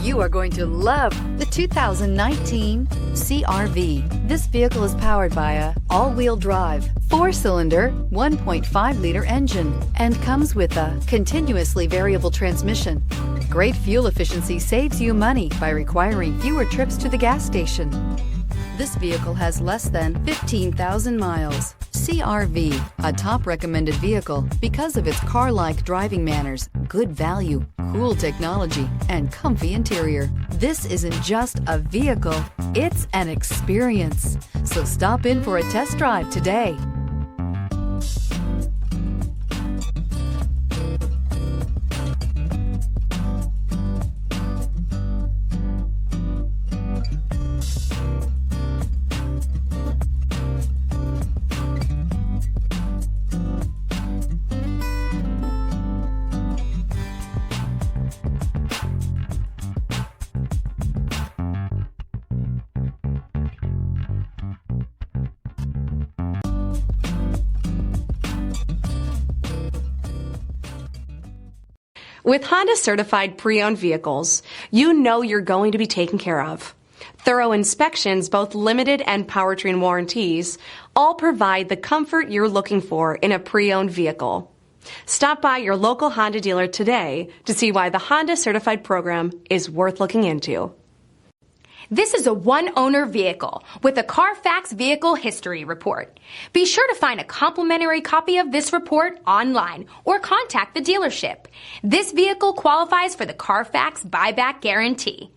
You are going to love the 2019 CR-V. This vehicle is powered by a all-wheel drive, 4-cylinder, 1.5-liter engine and comes with a continuously variable transmission. Great fuel efficiency saves you money by requiring fewer trips to the gas station. This vehicle has less than 15,000 miles. CR-V, a top recommended vehicle because of its car-like driving manners, good value, cool technology, and comfy interior. This isn't just a vehicle, it's an experience. So stop in for a test drive today. With Honda certified pre-owned vehicles, you know you're going to be taken care of. Thorough inspections, both limited and powertrain warranties, all provide the comfort you're looking for in a pre-owned vehicle. Stop by your local Honda dealer today to see why the Honda certified program is worth looking into. This is a one-owner vehicle with a CARFAX Vehicle History Report. Be sure to find a complimentary copy of this report online or contact the dealership. This vehicle qualifies for the CARFAX Buyback Guarantee.